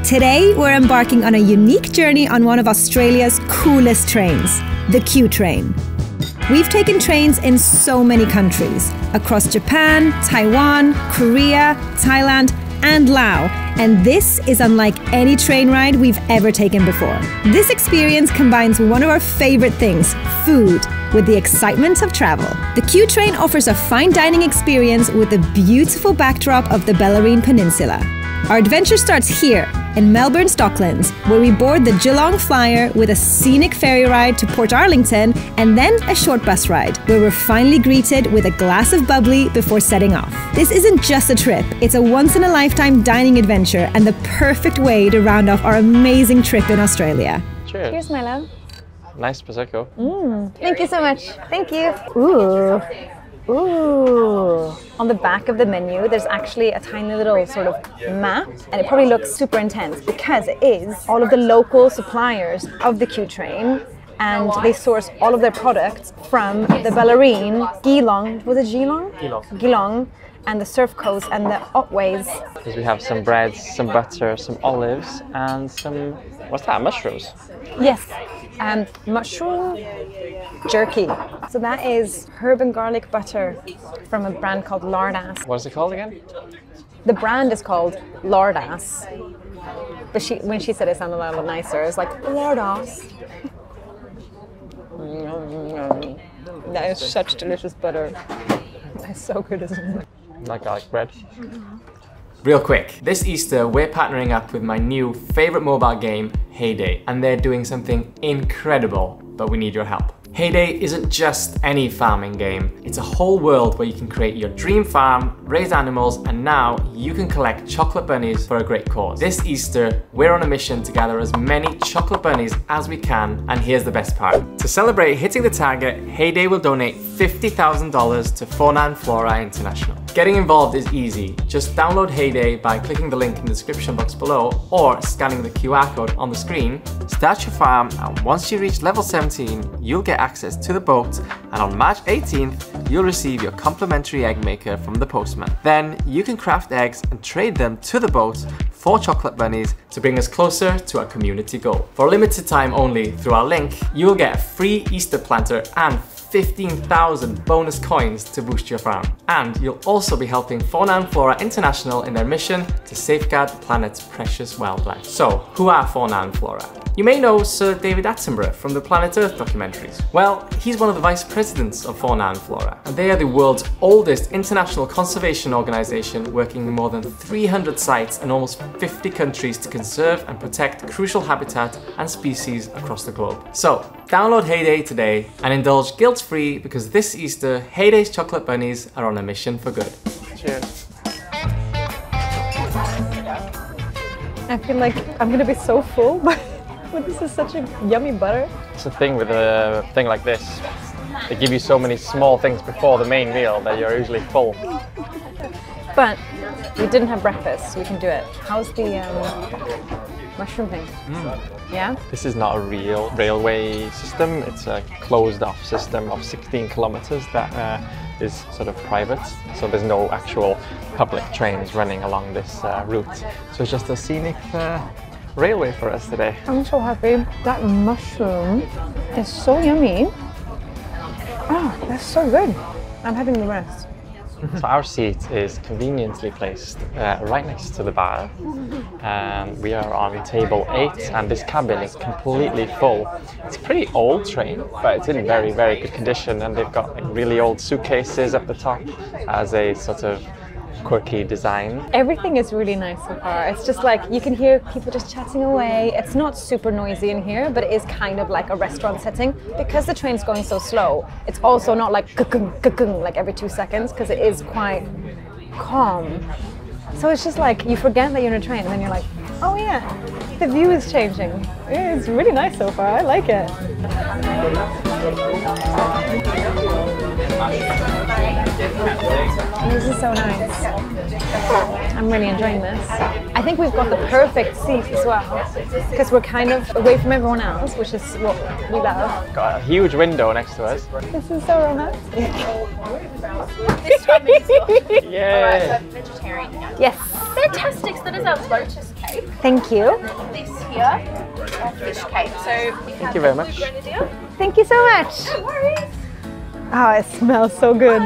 Today, we're embarking on a unique journey on one of Australia's coolest trains, the Q train. We've taken trains in so many countries, across Japan, Taiwan, Korea, Thailand, and Laos, and this is unlike any train ride we've ever taken before. This experience combines one of our favorite things, food, with the excitement of travel. The Q train offers a fine dining experience with the beautiful backdrop of the Bellarine Peninsula. Our adventure starts here, in Melbourne, Docklands, where we board the Geelong Flyer with a scenic ferry ride to Port Arlington and then a short bus ride, where we're finally greeted with a glass of bubbly before setting off. This isn't just a trip, it's a once-in-a-lifetime dining adventure and the perfect way to round off our amazing trip in Australia. Cheers. Cheers, my love. Nice Prosecco. Thank you so much. Thank you. Ooh. Ooh. On the back of the menu, there's actually a tiny little sort of map, and it probably looks super intense because it is all of the local suppliers of the Q train, and they source all of their products from the Bellarine, Geelong, was it Geelong? Geelong, and the Surf Coast and the Otways. Because we have some breads, some butter, some olives, and some, what's that, mushrooms? Yes, mushroom jerky. So that is herb and garlic butter from a brand called Lardass. What is it called again? The brand is called Lardass, but when she said it sounded a little nicer. It's like Lardass. That is such delicious butter. That's so good, isn't it? Like garlic bread. Real quick, this Easter we're partnering up with my new favorite mobile game, Heyday, and they're doing something incredible, but we need your help. Heyday isn't just any farming game, it's a whole world where you can create your dream farm, raise animals, and now you can collect chocolate bunnies for a great cause. This Easter, we're on a mission to gather as many chocolate bunnies as we can, and here's the best part. To celebrate hitting the target, Heyday will donate $50,000 to Fauna and Flora International. Getting involved is easy. Just download Heyday by clicking the link in the description box below or scanning the QR code on the screen. Start your farm, and once you reach level 17, you'll get access to the boat, and on March 18th, you'll receive your complimentary egg maker from the postman. Then you can craft eggs and trade them to the boat for chocolate bunnies to bring us closer to our community goal. For a limited time only, through our link, you will get a free Easter planter and 15,000 bonus coins to boost your farm. And you'll also be helping Fauna and Flora International in their mission to safeguard the planet's precious wildlife. So, who are Fauna and Flora? You may know Sir David Attenborough from the Planet Earth documentaries. Well, he's one of the vice presidents of Fauna and Flora, and they are the world's oldest international conservation organization, working in more than 300 sites in almost 50 countries to conserve and protect crucial habitat and species across the globe. So, download Heyday today and indulge guilt-free, because this Easter, Heyday's chocolate bunnies are on a mission for good. Cheers. I feel like I'm gonna be so full, but this is such a yummy butter. It's the thing with a thing like this. They give you so many small things before the main meal that you're usually full. But we didn't have breakfast, so we can do it. How's the mushroom thing? Yeah? This is not a real railway system. It's a closed off system of 16 kilometers that is sort of private. So there's no actual public trains running along this route. So it's just a scenic railway for us today. I'm so happy. That mushroom is so yummy. Oh, that's so good. I'm having the rest. So our seat is conveniently placed right next to the bar. We are on table 8, and this cabin is completely full. It's a pretty old train, but it's in very, very good condition, and they've got like really old suitcases up the top as a sort of quirky design. Everything is really nice so far. It's just like you can hear people just chatting away. It's not super noisy in here, but it is kind of like a restaurant setting. Because the train's going so slow, it's also not like ka-kung, like every 2 seconds, because it is quite calm. So it's just like you forget that you're in a train, and then you're like, oh yeah, the view is changing. It's really nice so far. I like it. This is so nice. I'm really enjoying this. I think we've got the perfect seat as well, because we're kind of away from everyone else, which is what we love. Got a huge window next to us. This is so romantic. This one is Yeah. vegetarian. Yes. Fantastic, so that is our lotus cake. Thank you. This here, fish cake. So Thank you very much. Thank you so much. no worries. Oh, it smells so good.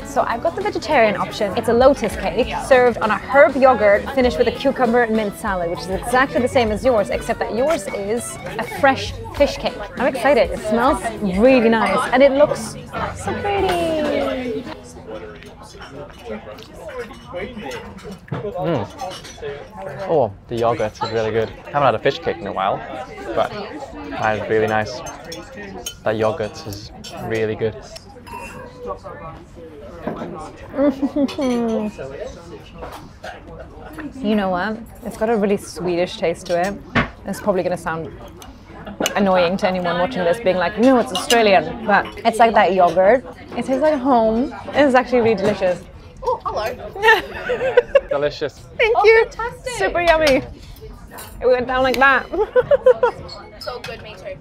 So I've got the vegetarian option. It's a lotus cake served on a herb yogurt finished with a cucumber and mint salad, which is exactly the same as yours, except that yours is a fresh fish cake. I'm excited. It smells really nice and it looks so pretty. Oh, the yogurt is really good. I haven't had a fish cake in a while, but that is really nice. That yogurt is really good. You know what? It's got a really Swedish taste to it. It's probably going to sound annoying to anyone watching this, being like, no, it's Australian. But it's like that yogurt. It tastes like home. It's actually really delicious. Oh, hello. Delicious. Thank you. Fantastic. Super yummy. It went down like that. It's all good, me too.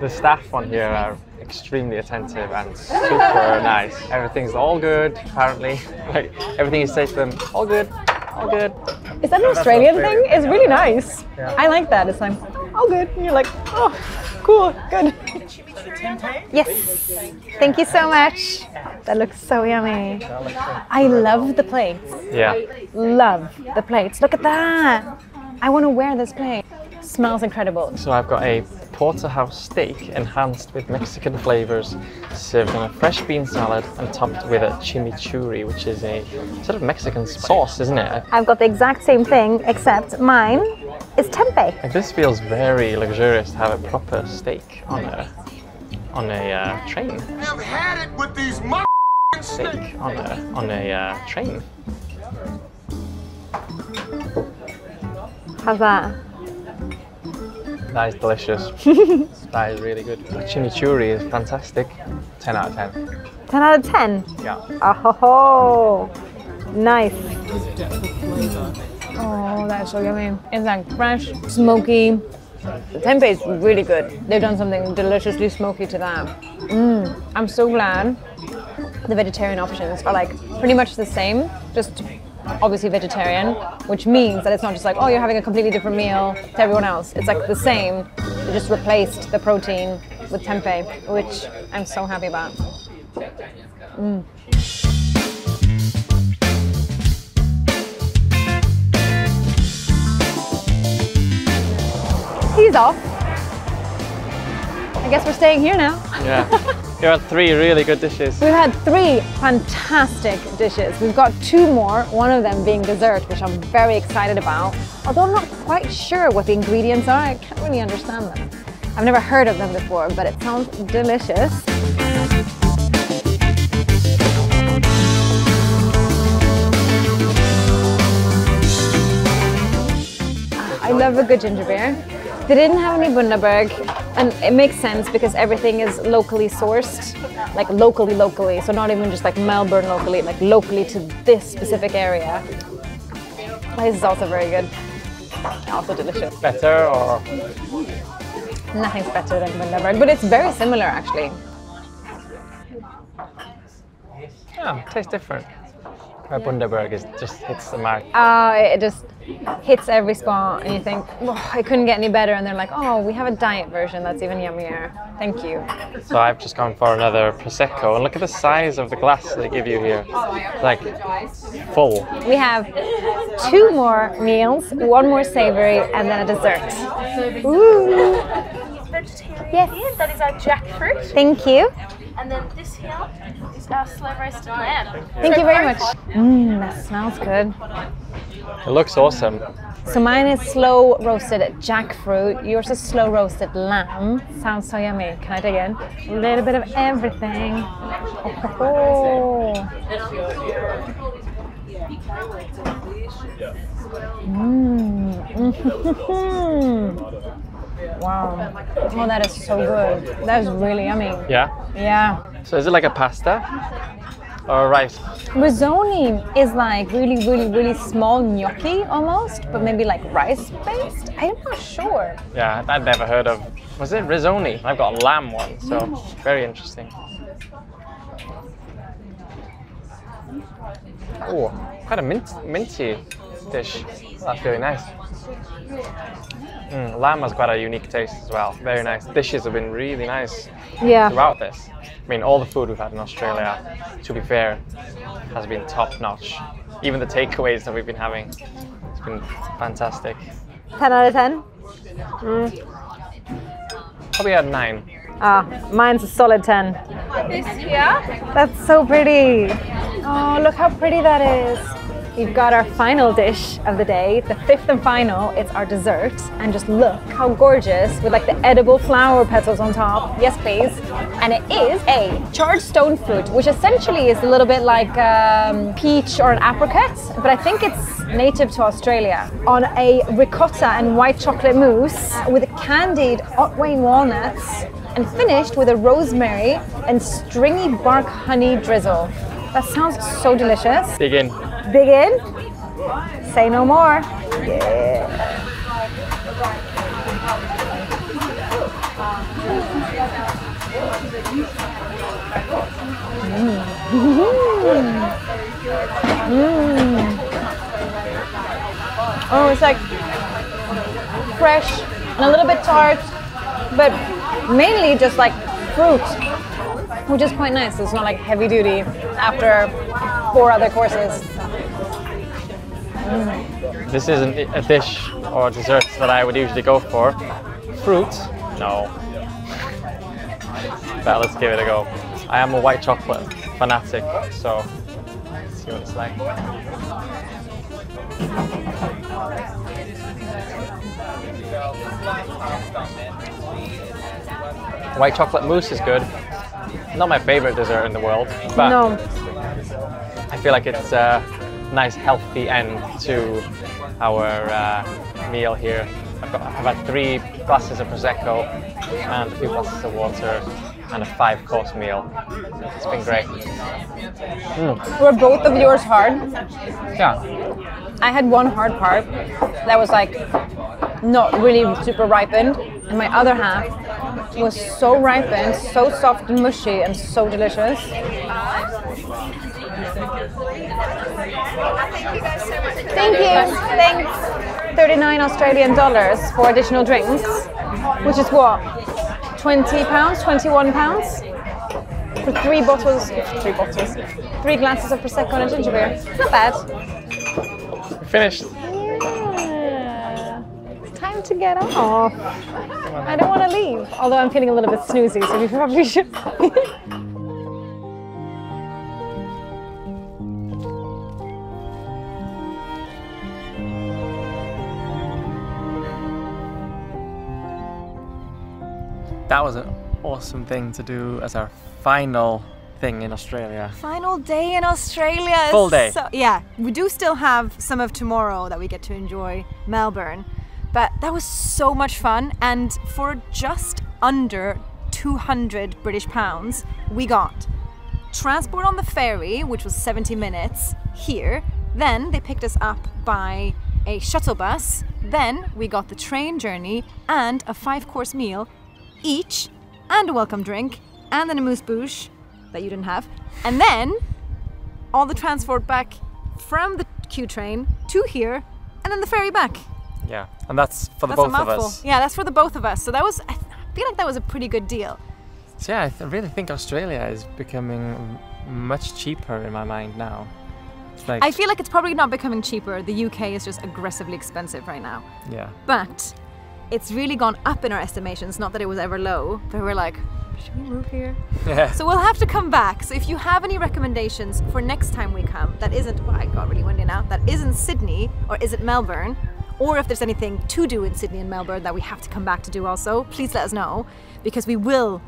The staff on here are extremely attentive and super nice. Everything's all good, apparently. Like, everything you say to them, all good, all good. Is that an Australian thing? It's really nice. Yeah. I like that. It's like, oh good. And you're like, oh, cool, good. Yes. Thank you so much. That looks so yummy. I love the plates. Yeah. Love the plates. Look at that. I want to wear this plate. Smells incredible. So I've got a porterhouse steak enhanced with Mexican flavors, served on a fresh bean salad and topped with a chimichurri, which is a sort of Mexican sauce, isn't it? I've got the exact same thing, except mine is tempeh. Like, this feels very luxurious to have a proper steak on a train. I've had it with these Steak on a train. How's that? That is delicious. That is really good. The chimichurri is fantastic. 10 out of 10. 10 out of 10? Yeah. Oh, ho, ho. Nice. Oh, that's so yummy. It's like fresh, smoky. The tempeh is really good. They've done something deliciously smoky to that. I'm so glad the vegetarian options are like pretty much the same, just obviously vegetarian, which means that it's not just like, oh, you're having a completely different meal to everyone else. It's like the same, you just replaced the protein with tempeh, which I'm so happy about. He's off. I guess we're staying here now. Yeah. You had 3 really good dishes. We've had 3 fantastic dishes. We've got 2 more, one of them being dessert, which I'm very excited about. Although I'm not quite sure what the ingredients are, I can't really understand them. I've never heard of them before, but it sounds delicious. I love a good ginger beer. They didn't have any Bundaberg, and it makes sense because everything is locally sourced, like locally, so not even just like Melbourne locally, like locally to this specific area. This is also very good, also delicious. Better or? Nothing's better than Bundaberg, but it's very similar actually. Yeah, tastes different. Bundaberg just hits the mark. It just hits every spot and you think, oh, I couldn't get any better, and they're like, oh, we have a diet version that's even yummier. Thank you. So I've just gone for another Prosecco, and look at the size of the glass they give you here. It's like full. We have 2 more meals, 1 more savory, and then a dessert. Ooh. Vegetarian. Yes. That is our jackfruit. Thank you. And then this here is our slow roasted lamb. Thank you very much. That smells good. It looks awesome. So mine is slow roasted jackfruit. Yours is slow roasted lamb. Sounds so yummy. Can I dig in? A little bit of everything. Oh. Wow. Oh, that is so good. That is really yummy. Yeah? Yeah. So is it like a pasta or rice? Risoni is like really small gnocchi almost, but maybe like rice based? I'm not sure. Yeah, I'd never heard of. Was it risoni? I've got a lamb one, so very interesting. Oh, quite a minty dish. That's really nice. Lamb has quite a unique taste as well. Very nice. Dishes have been really nice throughout this. I mean, all the food we've had in Australia, to be fair, has been top notch. Even the takeaways that we've been having, it's been fantastic. 10 out of 10? Probably a 9. Mine's a solid 10. This here. That's so pretty. Oh, look how pretty that is. We've got our final dish of the day, the 5th and final. It's our dessert. And just look how gorgeous with like the edible flower petals on top. Yes, please. And it is a charred stone fruit, which essentially is a little bit like peach or an apricot, but I think it's native to Australia. On a ricotta and white chocolate mousse with candied Otway walnuts and finished with a rosemary and stringy bark honey drizzle. That sounds so delicious. Dig in. Dig in. Say no more. Yeah. Oh, it's like fresh and a little bit tart, but mainly just like fruit, which is quite nice. It's not like heavy duty after 4 other courses. This isn't a dish or dessert that I would usually go for. Fruit? No. But let's give it a go. I am a white chocolate fanatic, so let's see what it's like. White chocolate mousse is good. Not my favorite dessert in the world, but No. I feel like it's a nice healthy end to our meal here. I've had 3 glasses of Prosecco and a few glasses of water and a 5-course meal. It's been great. Were both of yours hard? Yeah. I had one hard part that was like not really super ripened, and my other half was so ripened, so soft and mushy, and so delicious. Thank you. Thanks. 39 Australian dollars for additional drinks, which is what? 20 pounds, 21 pounds? For 3 glasses of Prosecco and a ginger beer. Not bad. Finished. Yeah. It's time to get off. I don't want to leave, although I'm feeling a little bit snoozy, so we probably should. That was an awesome thing to do as our final thing in Australia. Final day in Australia. Full day. So, yeah, we do still have some of tomorrow that we get to enjoy Melbourne, but that was so much fun, and for just under 200 British pounds, we got transport on the ferry, which was 70 minutes here. Then they picked us up by a shuttle bus. Then we got the train journey and a 5-course meal each, and a welcome drink, and then a mousse bouche that you didn't have, and then all the transport back from the Q train to here, and then the ferry back. Yeah, and that's for the That's a both of mouthful. us. Yeah, that's for the both of us. So that was, I feel like that was a pretty good deal. So yeah, I really think Australia is becoming much cheaper in my mind now. It's like, I feel like it's probably not becoming cheaper. The UK is just aggressively expensive right now. yeah. But it's really gone up in our estimations, not that it was ever low, but we're like, should we move here? Yeah. So we'll have to come back. So if you have any recommendations for next time we come, that isn't, well, I got really windy now, that isn't Sydney or isn't Melbourne, or if there's anything to do in Sydney and Melbourne that we have to come back to do also, please let us know, because we will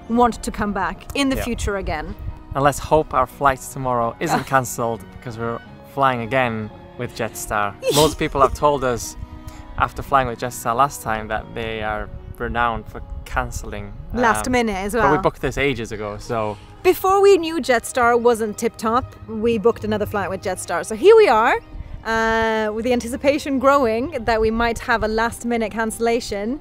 want to come back in the future again. And let's hope our flight tomorrow isn't cancelled because we're flying again with Jetstar. Most people have told us after flying with Jetstar last time that they are renowned for cancelling. Last minute as well. But we booked this ages ago, so... Before we knew Jetstar wasn't tip-top, we booked another flight with Jetstar. So here we are, with the anticipation growing that we might have a last-minute cancellation.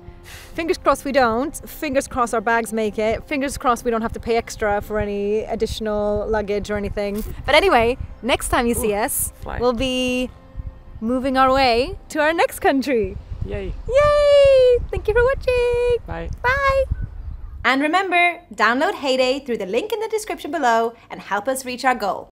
Fingers crossed we don't. Fingers crossed our bags make it. Fingers crossed we don't have to pay extra for any additional luggage or anything. But anyway, next time you see us, fly. we'll be moving our way to our next country. Yay! Yay! Thank you for watching. Bye. Bye. And remember, download Heyday through the link in the description below and help us reach our goal.